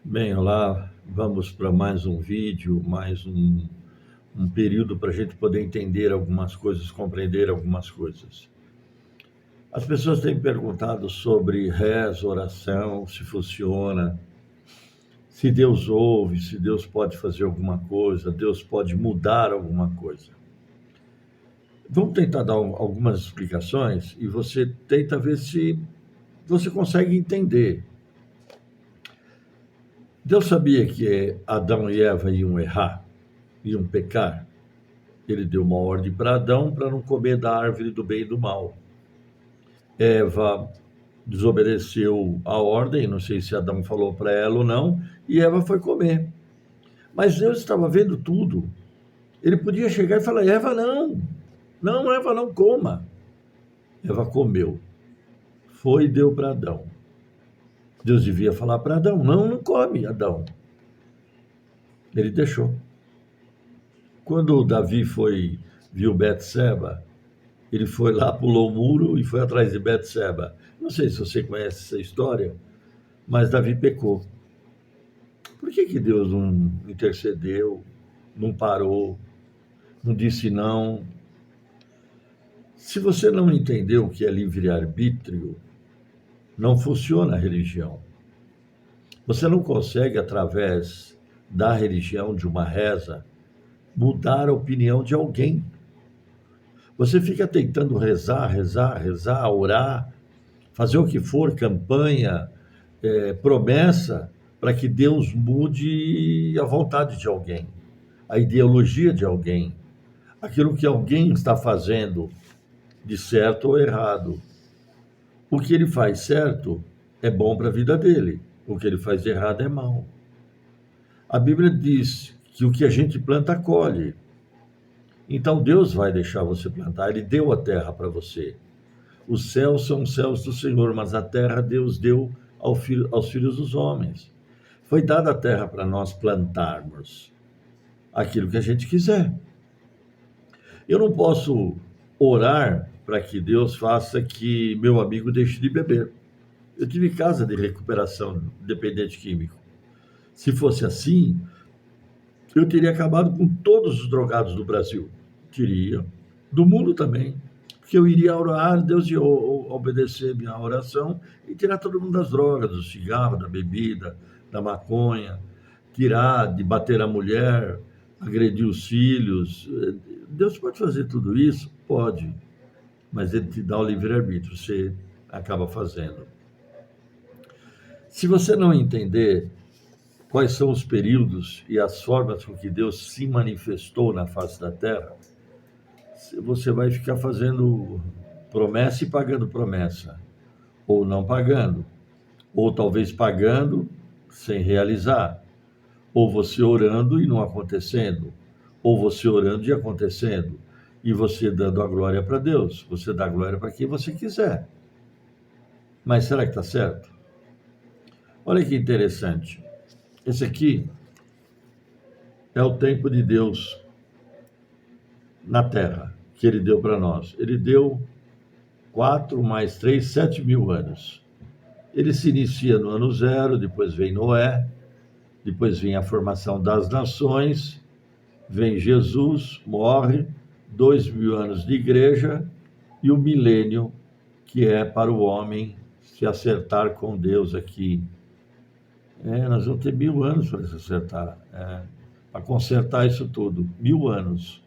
Bem, olá, vamos para mais um vídeo, mais um período para a gente poder entender algumas coisas, compreender algumas coisas. As pessoas têm perguntado sobre reza, oração, se funciona, se Deus ouve, se Deus pode fazer alguma coisa, Deus pode mudar alguma coisa. Vamos tentar dar algumas explicações e você tenta ver se você consegue entender. Deus sabia que Adão e Eva iam errar, iam pecar. Ele deu uma ordem para Adão para não comer da árvore do bem e do mal. Eva desobedeceu a ordem, não sei se Adão falou para ela ou não, e Eva foi comer. Mas Deus estava vendo tudo. Ele podia chegar e falar: Eva, não, não, Eva, não coma. Eva comeu. Foi e deu para Adão. Deus devia falar para Adão: não, não come, Adão. Ele deixou. Quando Davi viu Betseba, ele foi lá, pulou o muro e foi atrás de Betseba. Não sei se você conhece essa história, mas Davi pecou. Por que Deus não intercedeu, não parou, não disse não? Se você não entendeu o que é livre-arbítrio, não funciona a religião. Você não consegue, através da religião, de uma reza, mudar a opinião de alguém. Você fica tentando rezar, rezar, rezar, orar, fazer o que for, campanha, promessa, para que Deus mude a vontade de alguém, a ideologia de alguém, aquilo que alguém está fazendo de certo ou errado. O que ele faz certo é bom para a vida dele, o que ele faz de errado é mal. A Bíblia diz que o que a gente planta, colhe. Então Deus vai deixar você plantar, ele deu a terra para você. Os céus são os céus do Senhor, mas a terra Deus deu aos filhos dos homens. Foi dada a terra para nós plantarmos aquilo que a gente quiser. Eu não posso orar para que Deus faça que meu amigo deixe de beber. Eu tive casa de recuperação dependente químico. Se fosse assim, eu teria acabado com todos os drogados do Brasil. Teria. Do mundo também. Porque eu iria orar, Deus ia obedecer minha oração e tirar todo mundo das drogas, do cigarro, da bebida, da maconha, tirar de bater a mulher, agredir os filhos. Deus pode fazer tudo isso? Pode, mas ele te dá o livre-arbítrio, você acaba fazendo. Se você não entender quais são os períodos e as formas com que Deus se manifestou na face da terra, você vai ficar fazendo promessa e pagando promessa, ou não pagando, ou talvez pagando sem realizar, ou você orando e não acontecendo, ou você orando e acontecendo, e você dando a glória para Deus. Você dá a glória para quem você quiser. Mas será que está certo? Olha que interessante. Esse aqui é o tempo de Deus na Terra, que Ele deu para nós. Ele deu 4 mais 3, 7 mil anos. Ele se inicia no ano zero, depois vem Noé, depois vem a formação das nações, vem Jesus, morre, 2.000 anos de igreja e o milênio, que é para o homem se acertar com Deus aqui. Nós vamos ter 1.000 anos para se acertar, para consertar isso tudo, 1.000 anos.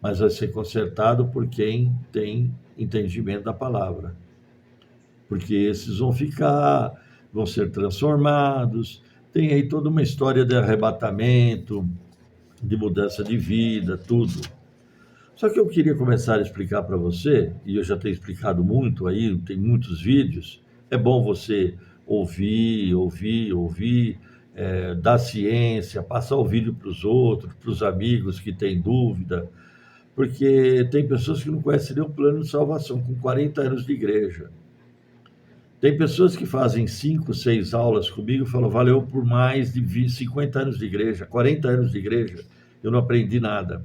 Mas vai ser consertado por quem tem entendimento da palavra. Porque esses vão ser transformados, tem aí toda uma história de arrebatamento, de mudança de vida, tudo. Só que eu queria começar a explicar para você, e eu já tenho explicado muito aí, tem muitos vídeos, é bom você ouvir, dar ciência, passar o vídeo para os outros, para os amigos que têm dúvida, porque tem pessoas que não conhecem nem o plano de salvação, com 40 anos de igreja. Tem pessoas que fazem 5, 6 aulas comigo e falam: valeu por mais de 50 anos de igreja, 40 anos de igreja, eu não aprendi nada.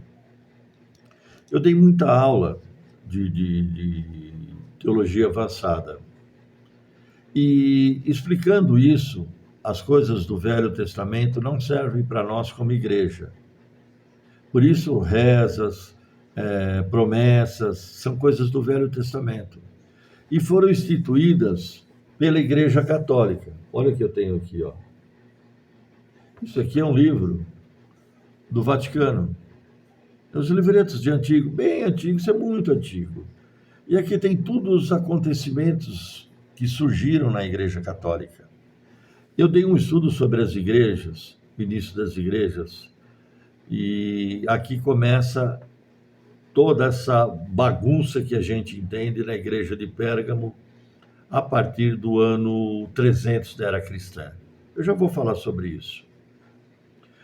Eu dei muita aula de teologia avançada. E explicando isso, as coisas do Velho Testamento não servem para nós como igreja. Por isso, rezas, promessas, são coisas do Velho Testamento. E foram instituídas pela Igreja Católica. Olha o que eu tenho aqui, ó. Isso aqui é um livro do Vaticano. Os livretos de antigo, bem antigo, isso é muito antigo. E aqui tem todos os acontecimentos que surgiram na Igreja Católica. Eu dei um estudo sobre as igrejas, o início das igrejas, e aqui começa toda essa bagunça que a gente entende na igreja de Pérgamo a partir do ano 300 da era cristã. Eu já vou falar sobre isso.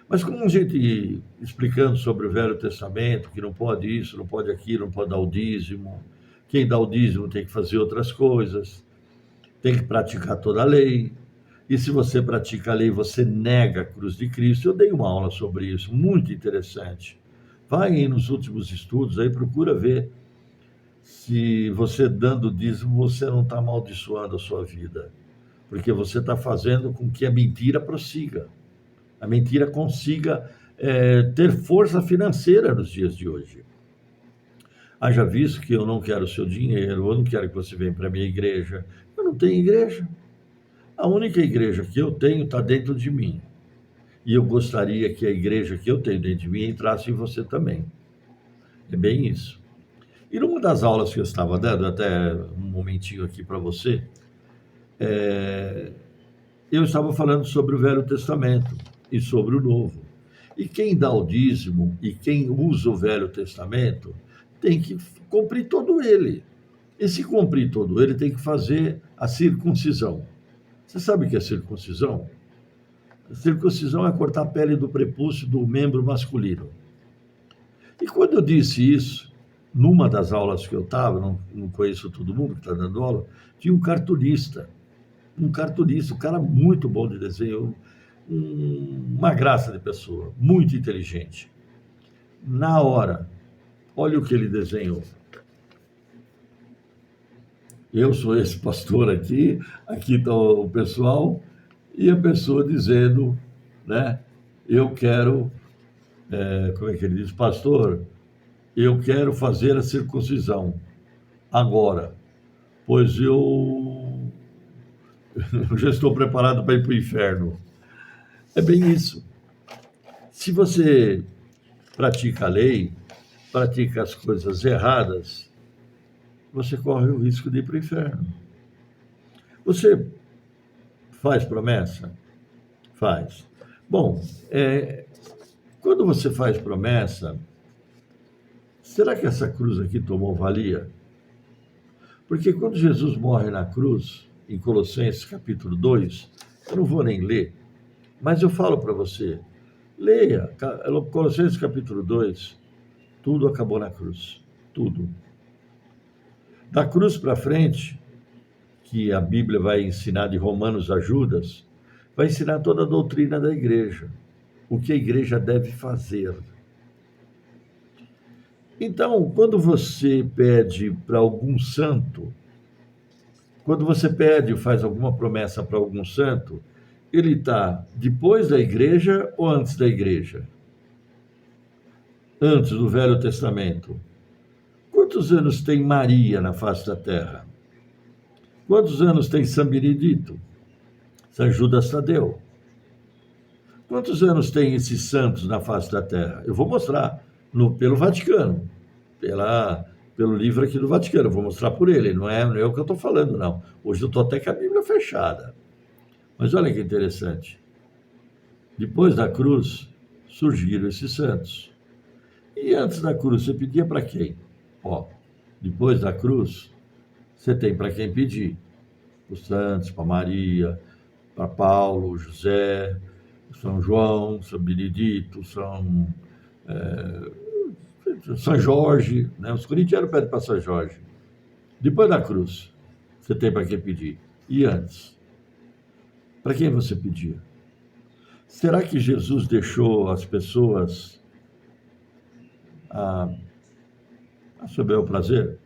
Mas como a gente explicando sobre o Velho Testamento, que não pode isso, não pode aquilo, não pode dar o dízimo, quem dá o dízimo tem que fazer outras coisas, tem que praticar toda a lei, e se você pratica a lei, você nega a cruz de Cristo. Eu dei uma aula sobre isso, muito interessante. Vai aí nos últimos estudos, aí procura ver se você dando dízimo, você não está amaldiçoando a sua vida, porque você está fazendo com que a mentira prossiga, a mentira consiga ter força financeira nos dias de hoje. Haja visto que eu não quero o seu dinheiro, eu não quero que você venha para a minha igreja. Eu não tenho igreja. A única igreja que eu tenho está dentro de mim. E eu gostaria que a igreja que eu tenho dentro de mim entrasse em você também. É bem isso. E numa das aulas que eu estava dando, até um momentinho aqui para você, eu estava falando sobre o Velho Testamento e sobre o Novo. E quem dá o dízimo e quem usa o Velho Testamento tem que cumprir todo ele. E se cumprir todo ele, tem que fazer a circuncisão. Você sabe o que é circuncisão? A circuncisão é cortar a pele do prepúcio do membro masculino. E quando eu disse isso, numa das aulas que eu estava, não conheço todo mundo que está dando aula, tinha um cartunista, um cara muito bom de desenho, uma graça de pessoa, muito inteligente. Na hora, olha o que ele desenhou. Eu sou esse pastor aqui está o pessoal, e a pessoa dizendo, né, eu quero, como é que ele diz? Pastor, eu quero fazer a circuncisão agora, pois eu já estou preparado para ir para o inferno. É bem isso. Se você pratica a lei, pratica as coisas erradas, você corre o risco de ir para o inferno. Você faz promessa? Faz. Bom, quando você faz promessa, será que essa cruz aqui tomou valia? Porque quando Jesus morre na cruz, em Colossenses capítulo 2, eu não vou nem ler, mas eu falo para você, leia, Colossenses capítulo 2, tudo acabou na cruz, tudo. Da cruz para frente, que a Bíblia vai ensinar de Romanos a Judas, vai ensinar toda a doutrina da igreja, o que a igreja deve fazer. Então, quando você pede para algum santo, quando você pede ou faz alguma promessa para algum santo, ele está depois da igreja ou antes da igreja? Antes do Velho Testamento. Quantos anos tem Maria na face da terra? Quantos anos tem São Benedito? São Judas Tadeu? Quantos anos tem esses santos na face da terra? Eu vou mostrar pelo Vaticano, pelo livro aqui do Vaticano, eu vou mostrar por ele, não é o que eu estou falando, não. Hoje eu estou até com a Bíblia fechada. Mas olha que interessante. Depois da cruz, surgiram esses santos. E antes da cruz, você pedia para quem? Depois da cruz, você tem para quem pedir. Para os santos, para Maria, para Paulo, José, São João, São Benedito, São Jorge, né? Os corintianos pedem para São Jorge. Depois da cruz, você tem para quem pedir. E antes? Para quem você pedia? Será que Jesus deixou as pessoas a seu bel prazer?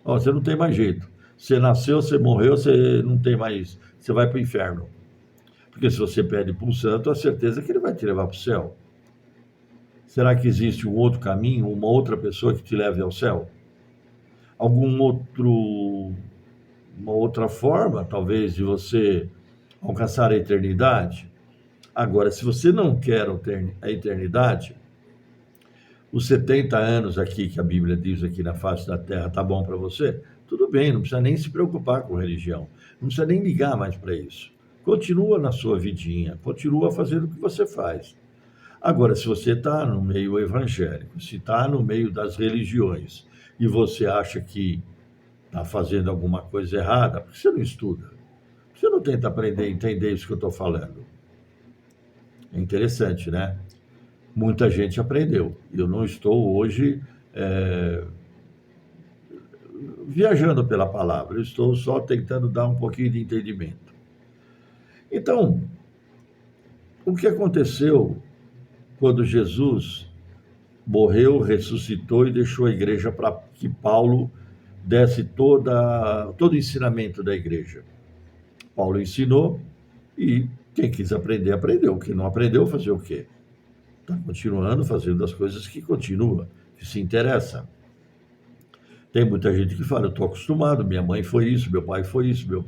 Você não tem mais jeito. Você nasceu, você morreu, você não tem mais... Você vai para o inferno. Porque se você pede para um santo, a certeza é que ele vai te levar para o céu. Será que existe um outro caminho, uma outra pessoa que te leve ao céu? Uma outra forma, talvez, de você alcançar a eternidade? Agora, se você não quer a eternidade, os 70 anos aqui que a Bíblia diz aqui na face da terra, tá bom para você? Tudo bem, não precisa nem se preocupar com religião, não precisa nem ligar mais para isso. Continua na sua vidinha, continua fazendo o que você faz. Agora, se você está no meio evangélico, se está no meio das religiões e você acha que está fazendo alguma coisa errada, por que você não estuda? Por que você não tenta aprender a entender isso que eu estou falando? É interessante, né? Muita gente aprendeu. Eu não estou hoje viajando pela palavra, eu estou só tentando dar um pouquinho de entendimento. Então, o que aconteceu quando Jesus morreu, ressuscitou e deixou a igreja para que Paulo desse todo o ensinamento da igreja? Paulo ensinou e quem quis aprender, aprendeu. Quem não aprendeu, fazer o quê? Está continuando fazendo as coisas que continua, que se interessa. Tem muita gente que fala, eu estou acostumado, minha mãe foi isso, meu pai foi isso, meu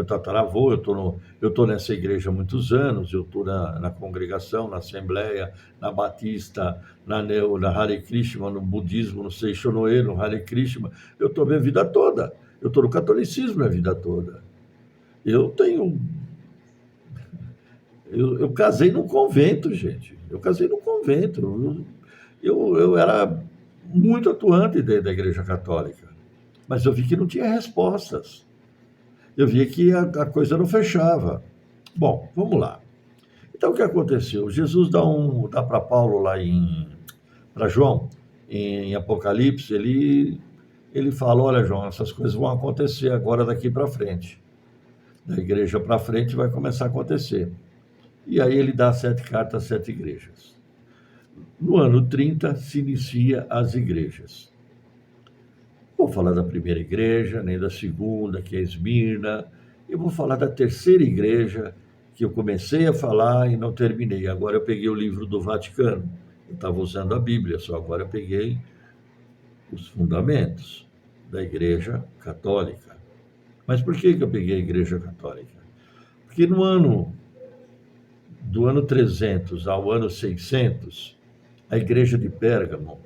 tataravô, eu estou nessa igreja há muitos anos, eu estou na congregação, na Assembleia, na Batista, na Hare Krishna, no budismo, no Seishonoe, no Hare Krishna, eu estou minha vida toda, eu estou no catolicismo minha vida toda. Eu casei num convento, gente, eu casei num convento, eu era muito atuante dentro da Igreja Católica, mas eu vi que não tinha respostas. Eu vi que a coisa não fechava. Bom, vamos lá. Então, o que aconteceu? Jesus dá para Paulo lá para João, em Apocalipse, ele fala, olha, João, essas coisas vão acontecer agora daqui para frente. Da igreja para frente vai começar a acontecer. E aí ele dá 7 cartas às 7 igrejas. No ano 30, se inicia as igrejas. Vou falar da primeira igreja, nem da segunda, que é Esmirna. Eu vou falar da terceira igreja, que eu comecei a falar e não terminei. Agora eu peguei o livro do Vaticano. Eu estava usando a Bíblia, só agora eu peguei os fundamentos da Igreja Católica. Mas por que eu peguei a Igreja Católica? Porque do ano 300 ao ano 600, a igreja de Pérgamo,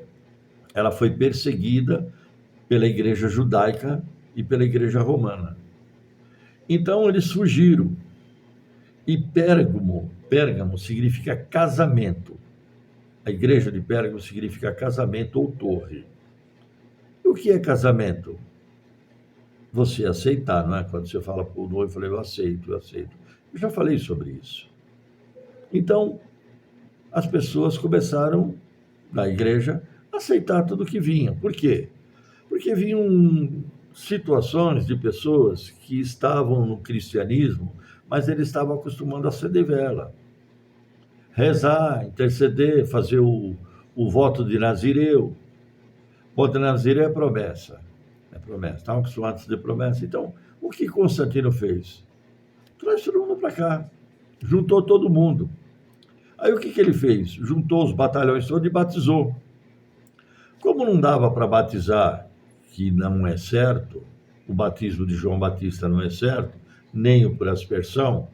ela foi perseguida pela igreja judaica e pela igreja romana. Então eles fugiram. E Pérgamo significa casamento. A igreja de Pérgamo significa casamento ou torre. E o que é casamento? Você aceitar, não é? Quando você fala para o noivo, eu falei, eu aceito. Eu já falei sobre isso. Então, as pessoas começaram, na igreja, a aceitar tudo que vinha. Por quê? Porque vinham situações de pessoas que estavam no cristianismo, mas eles estavam acostumando a acender vela. Rezar, interceder, fazer o voto de Nazireu. O voto de Nazireu é promessa. Estavam acostumados a fazer promessa. Então, o que Constantino fez? Trouxe todo mundo para cá. Juntou todo mundo. Aí o que ele fez? Juntou os batalhões todos e batizou. Como não dava para batizar, que não é certo, o batismo de João Batista não é certo, nem o por aspersão,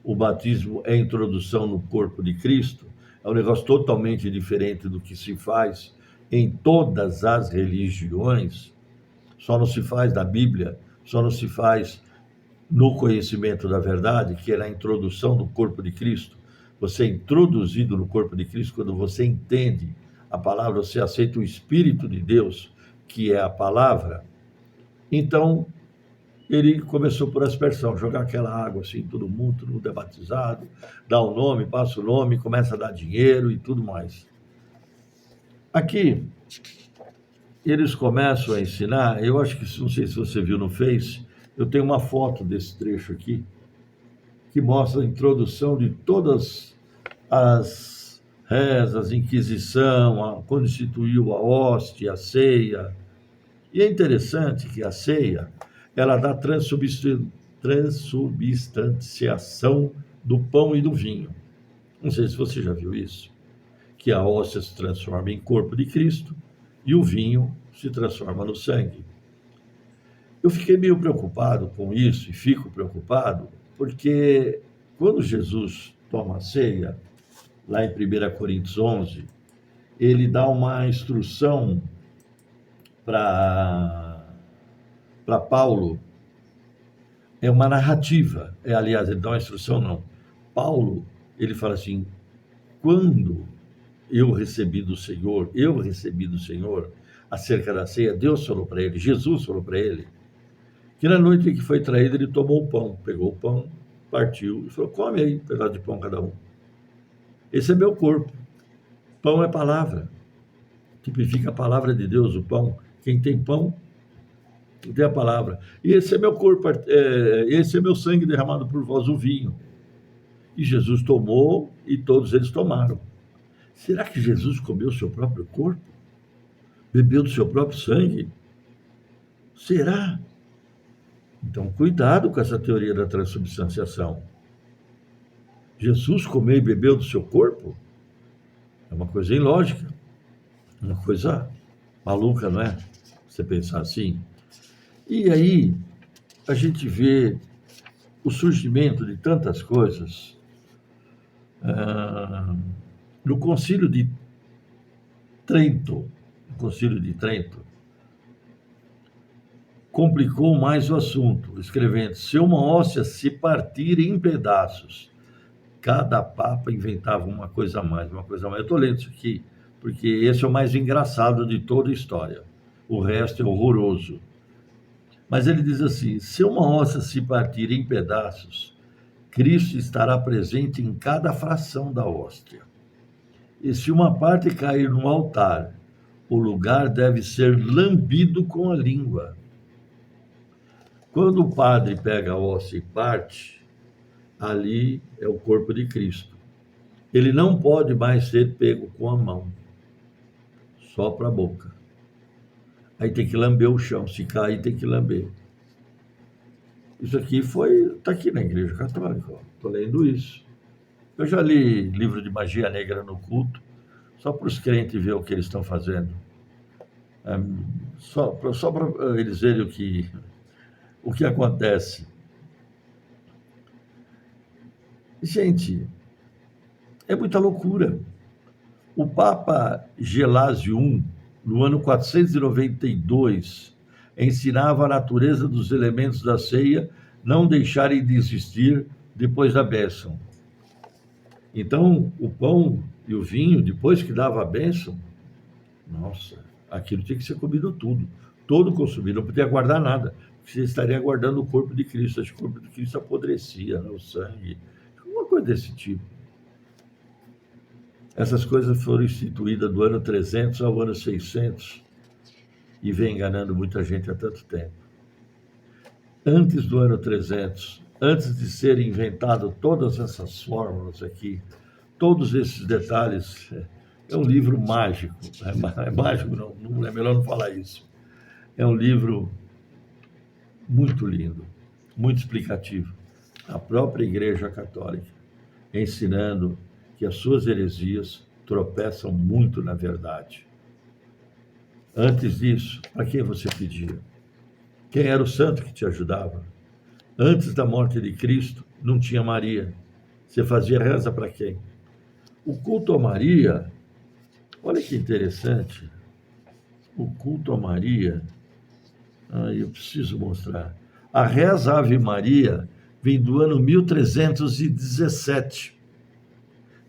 o batismo é introdução no corpo de Cristo, é um negócio totalmente diferente do que se faz em todas as religiões, só não se faz na Bíblia, só não se faz no conhecimento da verdade, que é na introdução do corpo de Cristo. Você é introduzido no corpo de Cristo quando você entende a palavra, você aceita o Espírito de Deus, que é a palavra. Então, ele começou por aspersão, jogar aquela água assim, todo mundo é batizado, dá o nome, passa o nome, começa a dar dinheiro e tudo mais. Aqui, eles começam a ensinar, eu acho que, não sei se você viu no Face, eu tenho uma foto desse trecho aqui, que mostra a introdução de todas as rezas, Inquisição, quando instituiu a hóstia, a ceia. E é interessante que a ceia, ela dá transubstanciação do pão e do vinho. Não sei se você já viu isso, que a hóstia se transforma em corpo de Cristo e o vinho se transforma no sangue. Eu fiquei meio preocupado com isso e fico preocupado porque quando Jesus toma a ceia, lá em 1 Coríntios 11, ele dá uma instrução para Paulo. É uma narrativa. Aliás, ele dá uma instrução, não. Paulo, ele fala assim, quando eu recebi do Senhor, acerca da ceia, Deus falou para ele, Jesus falou para ele, que na noite em que foi traído, ele tomou o pão, pegou o pão, partiu e falou, come aí, um pedaço de pão cada um. Esse é meu corpo. Pão é palavra. Tipifica a palavra de Deus, o pão. Quem tem pão, tem a palavra. E esse é meu corpo, esse é meu sangue derramado por vós, o vinho. E Jesus tomou e todos eles tomaram. Será que Jesus comeu o seu próprio corpo? Bebeu do seu próprio sangue? Será? Então, cuidado com essa teoria da transubstanciação. Jesus comeu e bebeu do seu corpo? É uma coisa ilógica. Uma coisa maluca, não é? Você pensar assim. E aí, a gente vê o surgimento de tantas coisas. No Concílio de Trento, complicou mais o assunto, escrevendo: se uma hóstia se partir em pedaços, cada papa inventava uma coisa a mais. Eu estou lendo isso aqui, porque esse é o mais engraçado de toda a história. O resto é horroroso. Mas ele diz assim: se uma hóstia se partir em pedaços, Cristo estará presente em cada fração da hóstia. E se uma parte cair no altar, o lugar deve ser lambido com a língua. Quando o padre pega a hóstia e parte, ali é o corpo de Cristo. Ele não pode mais ser pego com a mão, só para a boca. Aí tem que lamber o chão, se cair tem que lamber. Isso aqui está aqui na Igreja Católica, estou lendo isso. Eu já li livro de magia negra no culto, só para os crentes ver o que eles estão fazendo. Só para eles verem o que acontece. Gente, é muita loucura. O Papa Gelásio I, no ano 492, ensinava a natureza dos elementos da ceia não deixarem de existir depois da bênção. Então, o pão e o vinho, depois que dava a bênção, nossa, aquilo tinha que ser comido tudo, todo consumido, não podia guardar nada, porque você estaria guardando o corpo de Cristo, o corpo de Cristo apodrecia, né, o sangue, uma coisa desse tipo. Essas coisas foram instituídas do ano 300 ao ano 600 e vem enganando muita gente há tanto tempo. Antes do ano 300, antes de serem inventadas todas essas fórmulas aqui, todos esses detalhes, é um livro mágico. É mágico, não é melhor não falar isso. É um livro muito lindo, muito explicativo. A própria Igreja Católica, ensinando que as suas heresias tropeçam muito na verdade. Antes disso, para quem você pedia? Quem era o santo que te ajudava? Antes da morte de Cristo, não tinha Maria. Você fazia reza para quem? O culto a Maria, olha que interessante. O culto a Maria, eu preciso mostrar. A reza Ave Maria vem do ano 1317.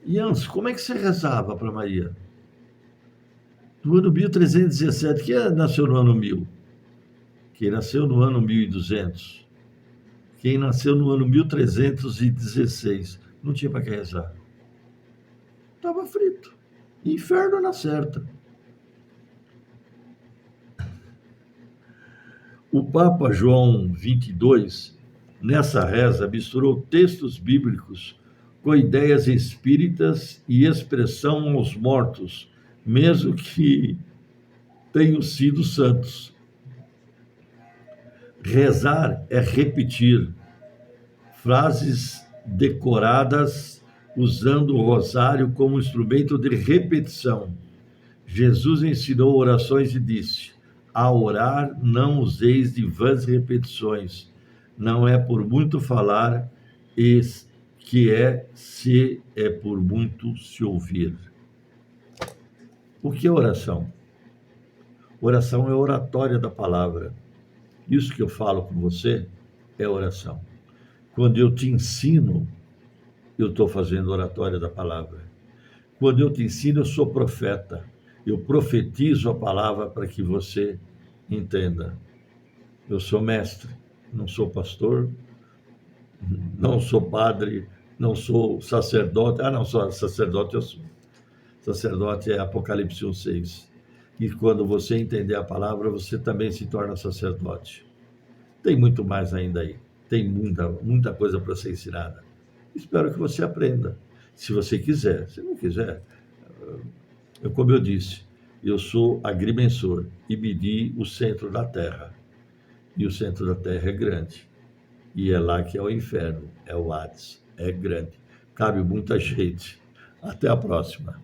E antes, como é que você rezava para Maria? Do ano 1317. Quem nasceu no ano 1000? Quem nasceu no ano 1200? Quem nasceu no ano 1316? Não tinha para que rezar. Estava frito. Inferno na certa. O Papa João 22, nessa reza, misturou textos bíblicos com ideias espíritas e expressão aos mortos, mesmo que tenham sido santos. Rezar é repetir frases decoradas usando o rosário como instrumento de repetição. Jesus ensinou orações e disse: ao orar, não useis de vãs repetições, não é por muito falar, se é por muito se ouvir. O que é oração? Oração é oratória da palavra. Isso que eu falo com você é oração. Quando eu te ensino, eu estou fazendo oratória da palavra. Quando eu te ensino, eu sou profeta. Eu profetizo a palavra para que você entenda. Eu sou mestre, não sou pastor, não sou padre, não sou sacerdote. Não, sou sacerdote eu sou. Sacerdote é Apocalipse 1:6. E quando você entender a palavra, você também se torna sacerdote. Tem muito mais ainda aí. Tem muita coisa para ser ensinada. Espero que você aprenda. Se você quiser. Se não quiser, como eu disse, eu sou agrimensor e medi o centro da Terra. E o centro da Terra é grande. E é lá que é o inferno, é o Hades. É grande. Cabe muita gente. Até a próxima.